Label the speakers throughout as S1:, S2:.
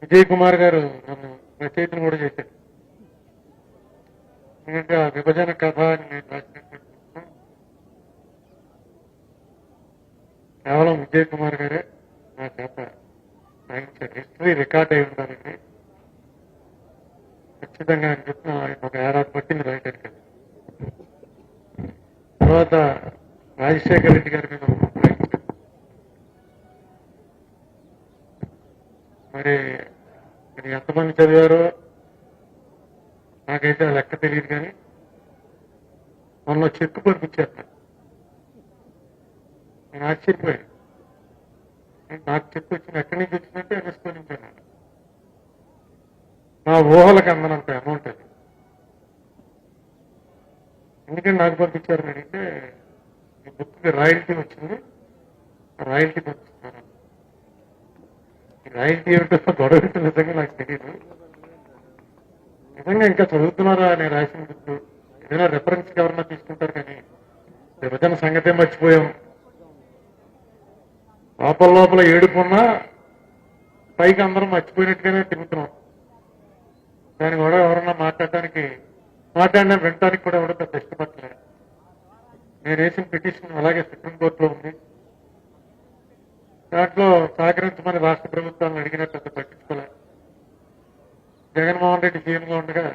S1: విజయ్ కుమార్ గారు నన్ను రచయితను కూడా చేశారు. ఎందుకంటే ఆ విభజన కథ అని నేను రాసినటువంటి పుస్తకం కేవలం విజయ్ కుమార్ గారే నా చేత రాయించారు. హిస్టరీ రికార్డ్ అయి ఉండాలని ఖచ్చితంగా అని చెప్పిన ఆయన ఒక ఏడాది పట్టింది రాయడానికి. తర్వాత రాజశేఖర రెడ్డి గారి మీద ఒక బుక్ రాయించారు. మరి ఎంతమంది చదివారో నాకైతే ఆ లెక్క తెలియదు, కానీ మొన్న చెక్కు పంపించారు. నేను ఆశ్చర్యపోయాను. నాకు చెక్కు వచ్చింది, ఎక్కడి నుంచి వచ్చిందంటే ఎన్ఎస్కో నుంచి అన్నాడు. నా ఊహలకు అందనంత అమౌంట్ అది. ఎందుకంటే నాకు పంపించారు అడిగితే ఈ బుక్కి రాయల్టీ వచ్చింది, రాయల్టీ పంపిస్తున్నారు. ఈ రాయల్టీ ఏమిటో గొడవ నిజంగా నాకు తెలియదు. నిజంగా ఇంకా చదువుతున్నారా నేను రాసిన బుక్ ఏదైనా రెఫరెన్స్ ఎవరన్నా తీసుకుంటారు, కానీ విభజన సంగతే మర్చిపోయాం. లోపల లోపల ఏడుకున్నా పైకి అందరం మర్చిపోయినట్టుగానే తిరుగుతున్నాం. దాన్ని కూడా ఎవరన్నా మాట్లాడినా వినటానికి కూడా ఎవరో పెద్ద ఇష్టపడలేదు. నేను వేసిన పిటిషన్ అలాగే సుప్రీంకోర్టులో ఉంది. దాంట్లో సహకరించమని రాష్ట్ర ప్రభుత్వాలను అడిగినా పెద్ద పట్టించుకోలే. జగన్మోహన్ రెడ్డి సీఎంగా ఉండగా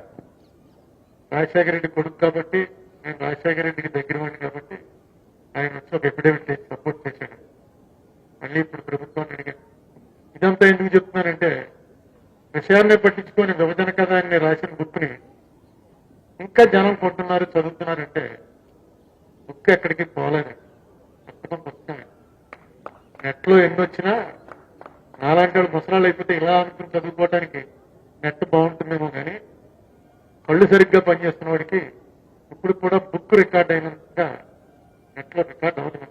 S1: రాజశేఖర రెడ్డి కొడుకు కాబట్టి, నేను రాజశేఖర రెడ్డికి దగ్గర వాడిని కాబట్టి ఆయన వచ్చి ఒక ఎఫిడేవిట్ చేసి సపోర్ట్ చేశాడు. మళ్ళీ ఇప్పుడు ప్రభుత్వాన్ని అడిగాను. ఇదంతా ఎందుకు చెప్తున్నానంటే, విషయాన్నే పట్టించుకొని విభజన కథ అని నేను రాసిన బుక్ని ఇంకా జనం కొంటున్నారు, చదువుతున్నారంటే బుక్ ఎక్కడికి పోలేదు. పుస్తకమే నెట్లో ఎన్ని వచ్చినా నాలాంటి వాళ్ళు ముసలాళ్ళు అయిపోతే ఇలా అనుకుని చదువుకోవడానికి నెట్ బాగుంటుందేమో, కానీ కళ్ళు సరిగ్గా పనిచేస్తున్న వాడికి ఇప్పుడు కూడా బుక్ రికార్డ్ అయినంతగా నెట్లో రికార్డ్ అవుతుంది.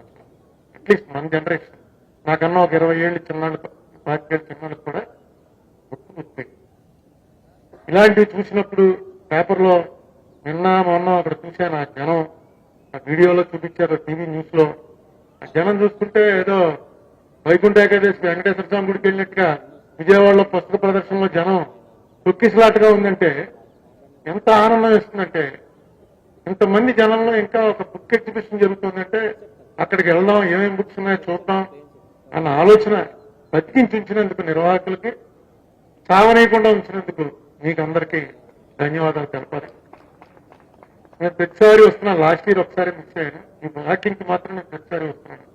S1: అట్లీస్ట్ మన జనరేషన్, నాకన్నా ఒక 20 ఏళ్ళు చిన్నాళ్ళు, 25 ఏళ్ళు చిన్నాళ్ళకి కూడా బుక్ వస్తాయి. ఇలాంటివి చూసినప్పుడు పేపర్లో నిన్న మొన్న అక్కడ చూశాను. ఆ జనం ఆ వీడియోలో చూపించారు, టీవీ న్యూస్ లో. ఆ జనం చూస్తుంటే ఏదో వైకుంఠ ఏకాదశి వెంకటేశ్వర స్వామి గుడికి వెళ్ళినట్టుగా విజయవాడలో పుస్తక ప్రదర్శనలో జనం తొక్కిసలాటగా ఉందంటే ఎంత ఆనందం ఇస్తుందంటే, ఇంతమంది జనంలో ఇంకా ఒక బుక్ ఎగ్జిబిషన్ జరుగుతుందంటే అక్కడికి వెళ్దాం, ఏమేమి బుక్స్ ఉన్నాయో చూద్దాం అన్న ఆలోచన బతికించి ఉంచినందుకు నిర్వాహకులకి, సావనీయకుండా ఉంచినందుకు మీకు అందరికీ ధన్యవాదాలు తెలపాలి. నేను ప్రతిసారి వస్తున్నాను. లాస్ట్ ఇయర్ ఒకసారి మిస్ అయ్యాను. ఈ వాకింగ్కి మాత్రం నేను ప్రతిసారి వస్తున్నాను.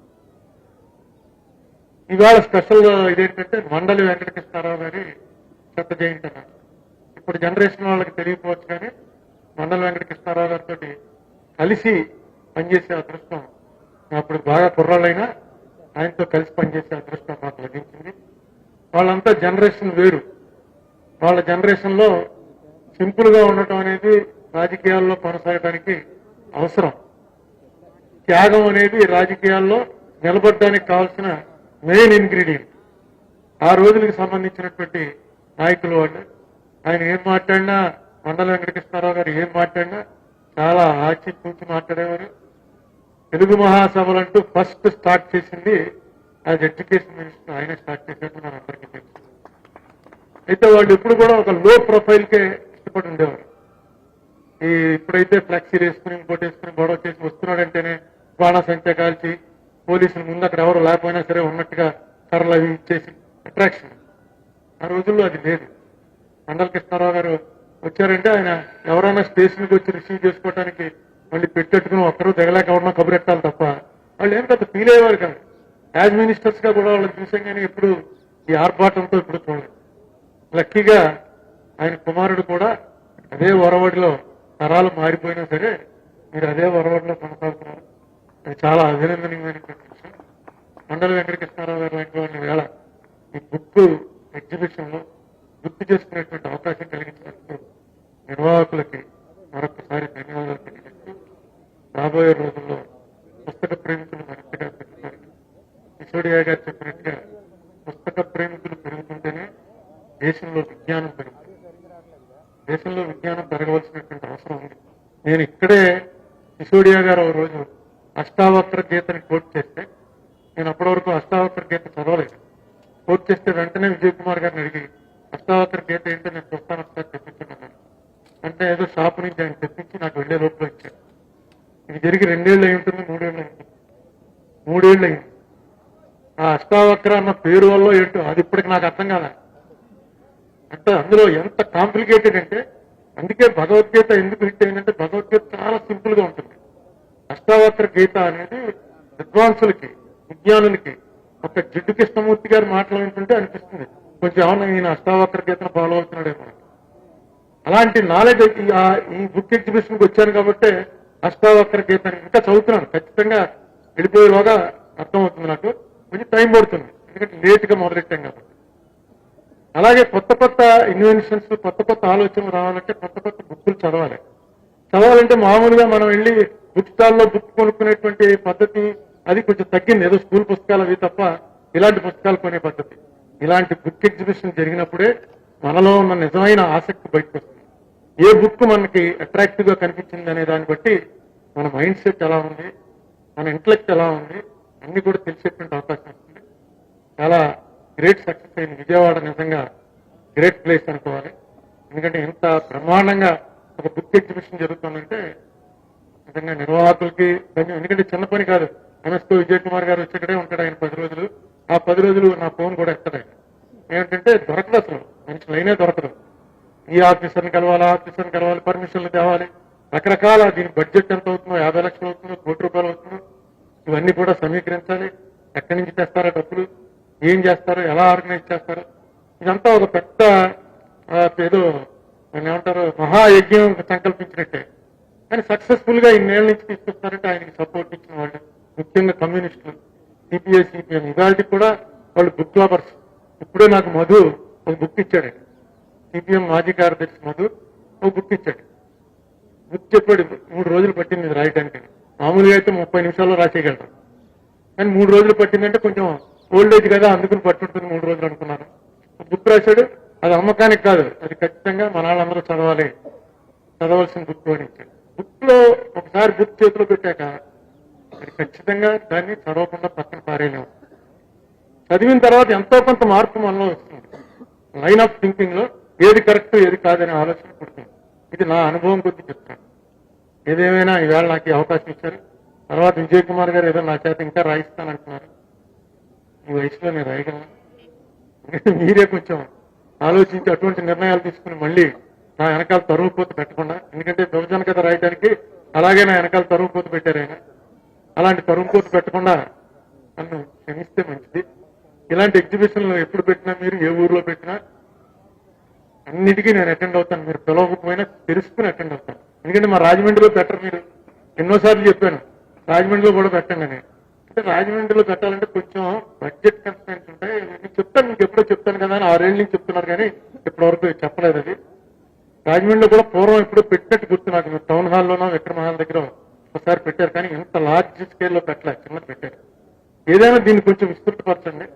S1: ఇవాళ స్పెషల్ ఇదేంటంటే మండలి వెంకటకృష్ణారావు గారి శత జయంతి అన్నారు. ఇప్పుడు జనరేషన్ వాళ్ళకి తెలియకపోవచ్చు, కానీ మండలి వెంకటకృష్ణారావు గారితో కలిసి పనిచేసే అదృష్టం, అప్పుడు బాగా కుర్రాళ్ళైనా ఆయనతో కలిసి పనిచేసే అదృష్టం మాకు లభించింది. వాళ్ళంతా జనరేషన్ వేరు. వాళ్ళ జనరేషన్ లో సింపుల్ గా ఉండటం అనేది రాజకీయాల్లో కొనసాగడానికి అవసరం. త్యాగం అనేది రాజకీయాల్లో నిలబడడానికి కావాల్సిన మెయిన్ ఇంగ్రీడియంట్. ఆ రోజులకు సంబంధించినటువంటి నాయకులు వాళ్ళు. ఆయన ఏం మాట్లాడినా, మండల వెంకటకృష్ణారావు గారు ఏం మాట్లాడినా చాలా ఆచితూచి మాట్లాడేవారు. తెలుగు మహాసభలంటూ ఫస్ట్ స్టార్ట్ చేసింది యాజ్ ఎడ్యుకేషన్ మినిస్టర్ ఆయనే స్టార్ట్ చేశారు, మన అందరికీ తెలుసు. అయితే వాళ్ళు ఇప్పుడు కూడా ఒక లో ప్రొఫైల్కే ఇష్టపడి ఉండేవారు. ఇప్పుడైతే ఫ్లెక్సీలు వేసుకుని ఇంకోటి వేసుకుని గొడవ చేసి వస్తున్నాడంటేనే బాణసంచ కాల్చి పోలీసులు ముందు అక్కడ ఎవరు లేకపోయినా సరే ఉన్నట్టుగా కర్రలు అవి ఇచ్చేసి అట్రాక్షన్. ఆ రోజుల్లో అది లేదు. మండల కృష్ణారావు గారు వచ్చారంటే ఆయన ఎవరైనా స్టేషన్కి వచ్చి రిసీవ్ చేసుకోవడానికి మళ్ళీ పెట్టెట్టుకుని ఒక్కరూ దిగలేక ఎవరన్నా కబురెట్టాలి తప్ప వాళ్ళు ఏం పెద్ద ఫీల్ అయ్యేవారు కాదు. యాజ్ మినిస్టర్స్ గా కూడా వాళ్ళని చూసాం, కానీ ఎప్పుడు ఈ ఆర్భాటంతో ఇప్పుడు చూడలేదు. లక్కీగా ఆయన కుమారుడు కూడా అదే ఒరవడిలో, తరాలు మారిపోయినా సరే మీరు అదే ఒరవడిలో కొనసాగుతున్నారు. అది చాలా అభినందనీయమైనటువంటి విషయం. మండల వెంకటకృష్ణారావు గారు లాంటి వాళ్ళని వేళ ఈ బుక్ ఎగ్జిబిషన్ లో గుర్తు చేసుకునేటువంటి అవకాశం కలిగించినట్టు నిర్వాహకులకి మరొకసారి ధన్యవాదాలు తెలియజేస్తూ, రాబోయే రోజుల్లో పుస్తక ప్రేమికులు మరింతగా పెరుగుతారు. సిసోడియా గారు చెప్పినట్టుగా పుస్తక ప్రేమికులు పెరుగుతుంటేనే దేశంలో విజ్ఞానం పెరుగుతుంది. దేశంలో విజ్ఞానం పెరగవలసినటువంటి అవసరం ఉంది. నేను ఇక్కడే సిసోడియా గారు ఒక రోజు అష్టావక్ర గీతని కోట్ చేస్తే, నేను అప్పటి వరకు అష్టావక్ర గీత చదవలేదు. కోట్ చేస్తే వెంటనే విజయ్ కుమార్ గారిని అడిగి అష్టావక్ర గీత ఏంటో నేను చూస్తాను ఒకసారి తెప్పించున్నాను అంటే ఏదో షాప్ నుంచి ఆయన తెప్పించి నాకు వెళ్లే లోపల ఇచ్చారు. ఇది జరిగి 2 ఏళ్ళు అయి ఉంటుంది, 3 ఏళ్ళు అయి ఉంటుంది, 3 ఏళ్ళు అయింది. ఆ అష్టావక్ర అన్న పేరు వల్ల ఏంటో అది ఇప్పటికి నాకు అర్థం కాలే. అంటే అందులో ఎంత కాంప్లికేటెడ్ అంటే, అందుకే భగవద్గీత ఎందుకు హిట్ అయిందంటే భగవద్గీత చాలా సింపుల్ గా ఉంటుంది. అష్టావక్ర గీత అనేది విద్వాంసులకి, విజ్ఞానులకి, ఒక జిడ్డు కృష్ణమూర్తి గారి మాటలు వింటుంటే అనిపిస్తుంది కొంచెం ఏమన్నా ఈయన అష్టావక్ర గీతను ఫాలో అవుతున్నాడేమో. అలాంటి నాలెడ్జ్ ఈ బుక్ ఎగ్జిబిషన్ కి వచ్చాను కాబట్టి అష్టావక్ర గీతని ఇంకా చదువుతున్నాను. ఖచ్చితంగా వెళ్ళిపోయేలోగా అర్థమవుతుంది. నాకు కొంచెం టైం పడుతుంది, ఎందుకంటే లేట్ గా మొదలెట్టాం కాబట్టి. అలాగే కొత్త కొత్త ఇన్వెన్షన్స్, కొత్త కొత్త ఆలోచనలు రావాలంటే కొత్త కొత్త బుక్కులు చదవాలి. చదవాలంటే మామూలుగా మనం వెళ్ళి బుక్ స్టాల్లో బుక్ కొనుక్కునేటువంటి పద్ధతి అది కొంచెం తగ్గింది. ఏదో స్కూల్ పుస్తకాలు అవి తప్ప ఇలాంటి పుస్తకాలు కొనే పద్ధతి. ఇలాంటి బుక్ ఎగ్జిబిషన్ జరిగినప్పుడే మనలో ఉన్న నిజమైన ఆసక్తి బయటకు వస్తుంది. ఏ బుక్ మనకి అట్రాక్టివ్ గా కనిపించింది అనే దాన్ని బట్టి మన మైండ్ సెట్ ఎలా ఉంది, మన ఇంటలెక్ట్ ఎలా ఉంది అన్ని కూడా తెలిసేటువంటి అవకాశం వస్తుంది. చాలా గ్రేట్ సక్సెస్ అయింది విజయవాడ. నిజంగా గ్రేట్ ప్లేస్ అనుకోవాలి. ఎందుకంటే ఇంత బ్రహ్మాండంగా ఒక బుక్ ఎగ్జిబిషన్ జరుగుతుందంటే నిజంగా నిర్వాహకులకి ధన్యం. ఎందుకంటే చిన్న పని కాదు. ఎంఎస్తో విజయ్ కుమార్ గారు వచ్చేక్కడే ఉంటాడు ఆయన 10 రోజులు. ఆ 10 రోజులు నా ఫోన్ కూడా ఎత్తాడు ఆయన. ఏంటంటే దొరకదు, అసలు మంచి లైనే దొరకదు. ఈ ఆఫీసర్ని కలవాలి, ఆ ఆఫీసర్ని కలవాలి, పర్మిషన్లు తేవాలి, రకరకాల దీని బడ్జెట్ ఎంత అవుతుందో, 50 లక్షలు అవుతుందో, ₹1,00,00,000 అవుతుందో, ఇవన్నీ కూడా సమీకరించాలి. ఎక్కడి నుంచి తెస్తారో డబ్బులు, ఏం చేస్తారో, ఎలా ఆర్గనైజ్ చేస్తారో, ఇదంతా ఒక పెద్ద ఏదో ఏమంటారు మహాయజ్ఞం సంకల్పించినట్టే. కానీ సక్సెస్ఫుల్ గా ఇన్నేళ్ల నుంచి తీసుకొస్తారంటే ఆయనకి సపోర్ట్ ఇచ్చిన వాళ్ళు, ముఖ్యంగా కమ్యూనిస్టులు, సిపిఐ, సిపిఎం, ఇవాళకి కూడా వాళ్ళు బుక్ లవర్స్. ఇప్పుడే నాకు మధు ఒక బుక్ ఇచ్చాడు. సిపిఎం మాజీ కార్యదర్శి మధు ఒక బుక్ ఇచ్చాడు. బుక్ చెప్పాడు 3 రోజులు పట్టింది ఇది రాయడానికి. మామూలుగా అయితే 30 నిమిషాల్లో రాసేయగలరు, కానీ 3 రోజులు పట్టిందంటే కొంచెం ఓల్డ్ ఏజ్ కదా అందుకుని పట్టుంటుంది 3 రోజులు అనుకున్నాను. బుక్ రాశాడు. అది అమ్మకానికి కాదు, అది ఖచ్చితంగా మన వాళ్ళందరూ చదవాల్సిన బుక్ అని ఇచ్చాడు. బుక్ లో ఒకసారి బుక్ చేతిలో పెట్టాక అది ఖచ్చితంగా దాన్ని చదవకుండా పక్కన పారేయలేము. చదివిన తర్వాత ఎంతో కొంత మార్పు మనలో వస్తుంది. లైన్ ఆఫ్ థింకింగ్ లో ఏది కరెక్ట్ ఏది కాదనే ఆలోచన పుడుతుంది. ఇది నా అనుభవం కొద్ది చెప్తాను. ఏదేమైనా ఈవేళ నాకు ఈ అవకాశం ఇచ్చారు. తర్వాత విజయ్ కుమార్ గారు ఏదో నా చేత ఇంకా రాయిస్తానంటున్నారు. ఈ వయసులో నేను రాయగలను. మీరే కొంచెం ఆలోచించి అటువంటి నిర్ణయాలు తీసుకుని మళ్ళీ నా వెనకాల తరుగుపోతు పెట్టకుండా, ఎందుకంటే విభజన కథ రాయడానికి అలాగే నా వెనకాల తరుగుపోతు పెట్టారు ఆయన. అలాంటి తరుగుపోతు పెట్టకుండా నన్ను క్షమిస్తే మంచిది. ఇలాంటి ఎగ్జిబిషన్లు ఎప్పుడు పెట్టినా, మీరు ఏ ఊర్లో పెట్టినా అన్నిటికీ నేను అటెండ్ అవుతాను. మీరు పిలవకపోయినా తెలుసుకుని అటెండ్ అవుతాను. ఎందుకంటే మా రాజమండ్రిలో పెట్టరు. మీరు ఎన్నోసార్లు చెప్పాను రాజమండ్రిలో కూడా పెట్టండి అని. అంటే రాజమండ్రిలో పెట్టాలంటే కొంచెం బడ్జెట్ కన్స్టెంట్స్ ఉంటాయి. నేను చెప్తాను, మీకు ఎప్పుడో చెప్తాను కదా అని 6 ఏళ్ళ నుంచి చెప్తున్నారు, కానీ ఇప్పటివరకు చెప్పలేదు. అది రాజమండ్రిలో కూడా పూర్వం ఎప్పుడో పెట్టినట్టు గుర్తు నాకు. టౌన్ హాల్లోనో విక్రమహాల్ దగ్గర ఒకసారి పెట్టారు, కానీ ఇంత లార్జ్ స్కేల్లో పెట్టలేదు, చిన్నది పెట్టారు. ఏదైనా దీన్ని కొంచెం విస్తృతపరచండి.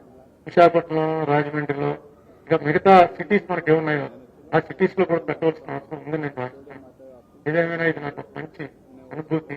S1: విశాఖపట్నం, రాజమండ్రిలో, ఇంకా మిగతా సిటీస్ మనకి ఏమున్నాయో ఆ సిటీస్ లో కూడా పెట్టవలసిన అవసరం ఉందని నేను భావిస్తాను. ఏదేమైనా ఇది నాకు మంచి అనుభూతి.